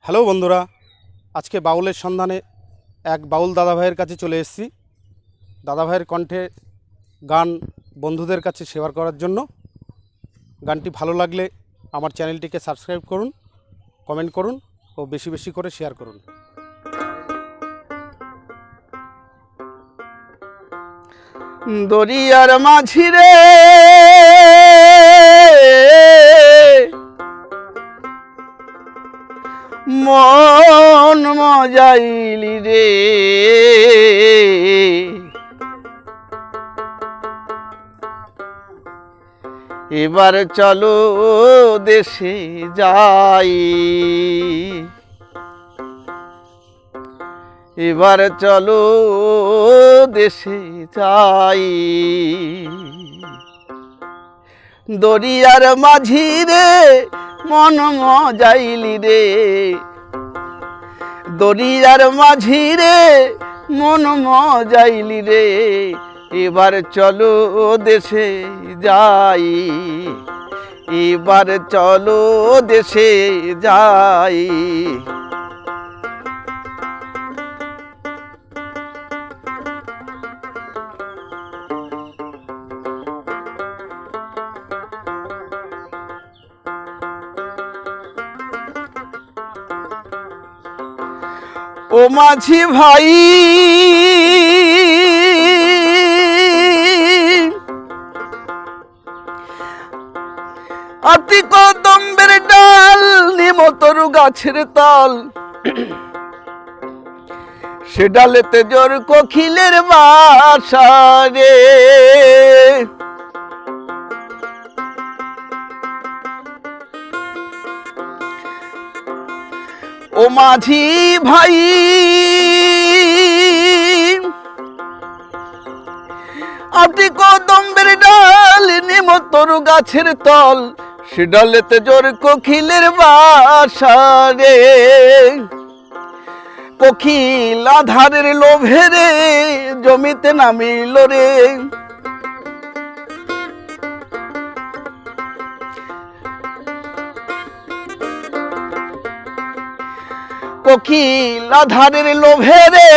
Hello বন্ধুরা, আজকে বাউলের সন্ধানে এক বাউল দাদাভাইয়ের কাছে চলে এসেছি। দাদাভাইয়ের কণ্ঠে গান বন্ধুদের কাছে শেয়ার করার জন্য। গানটি ভালো লাগলে আমার চ্যানেলটিকে সাবস্ক্রাইব করুন, কমেন্ট করুন ও বেশি বেশি করে শেয়ার করুন। দরিয়ার মাঝি রে মন মজাইলি রে, এবার চলো দেশে যাই, এবার চলো দেশে যাই। দরিয়ার মাঝি রে মন মজাইলি রে, দরিয়ার মাঝি রে মন মজাইলি রে, এবার চলো দেশে যাই, এবার চলো দেশে যাই। ও মাঝি ভাই আতি কদম্বের ডাল নিমতরু গাছের তল, সে ডালেতে জোর কোকিলের বাসা রে। ও মাঝি ভাই আটি কদম্বের ডাল নিমতরু গাছের তল, সে ডালেতে জোর কোকিলের বাসা রে। কোকিল আধারের লোভে রে জমিতে নামিল রে, কোকিল আধারের লোভে রে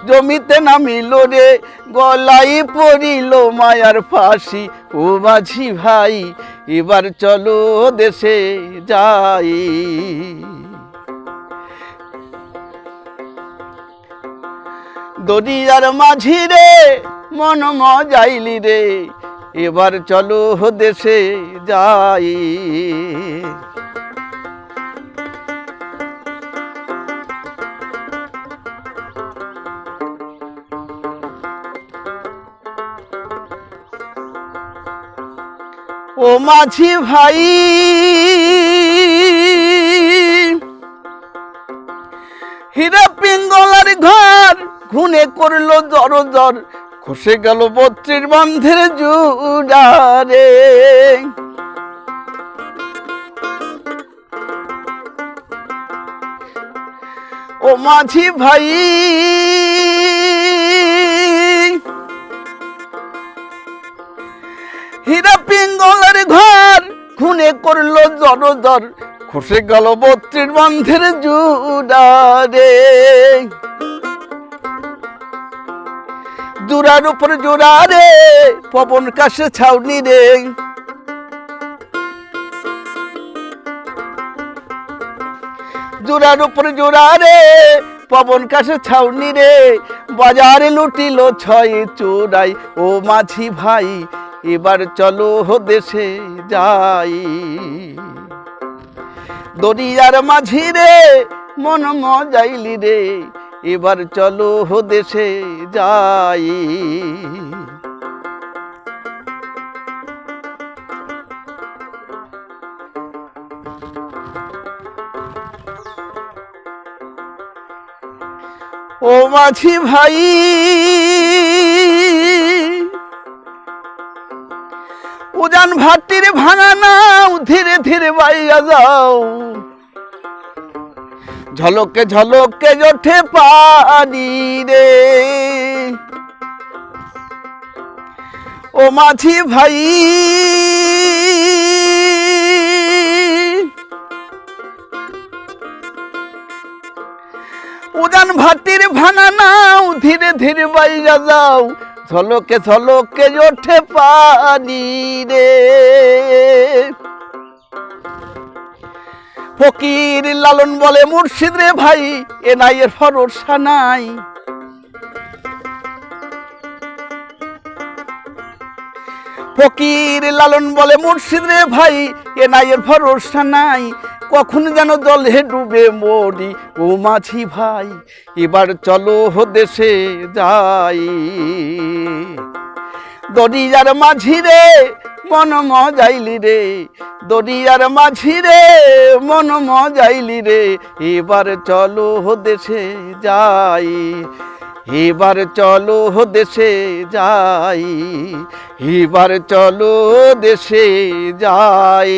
জমিতে নামিল রে, গলাই পড়িল মায়ার ফাঁসি। ও মাঝি ভাই এবার চলো দেশে যাই, দরিয়ার মাঝি রে মন মজাইলি রে, এবার চলো দেশে যাই। ও মাঝি ভাই হীরা পিঙ্গলার ঘর ঘুনে করলো জর জর, খসে গেল ৩২ বান্ধের জুড়া রে। ও মাঝি ভাই হীরা পিঙ্গলার ঘর খুনে করলো জর জর, খসে গেল ৩২ বান্ধের জুড়া রে। জোড়ার উপর জোড়া রে পবন কাশে ছাউনি রে, জোড়ার উপর জোড়া রে পবন কাশে ছাউনি রে, বাজারে লুটিল ৬ চোরাই। ও মাঝি ভাই এবার চলো দেশে যাই, দরিয়ার মাঝি রে মন মজাইলি রে, এবার চলো দেশে যাই। ও মাঝি ভাই উজান ভাটির ভাঙা নাও ধীরে ধীরে বাইয়া যাও, ঝলকে ঝলকে ওঠে পানি রে। ও মাঝি ভাই উজান ভাটির ভাঙা নাও ধীরে ধীরে বাইরা যাও, ঝলকে ঝলকে ওঠে পানি রে। ফকির লালন বলে মুর্শিদ রে ভাই, এ নাই এর ভরসা নাই। ফকির লালন বলে মুর্শিদ রে ভাই, এ নাই এর ভরসা নাই। কখন যেন জলে ডুবে মরি ও মাঝি ভাই, এবার চলো দেশে যাই। দরিয়ার মাঝি রে মন মজাইলি রে, দরিয়ার মাঝি রে মন মজাইলি রে, এবার চলো দেশে যাই। এবার চলো দেশে যাই, এবার চলো দেশে যাই।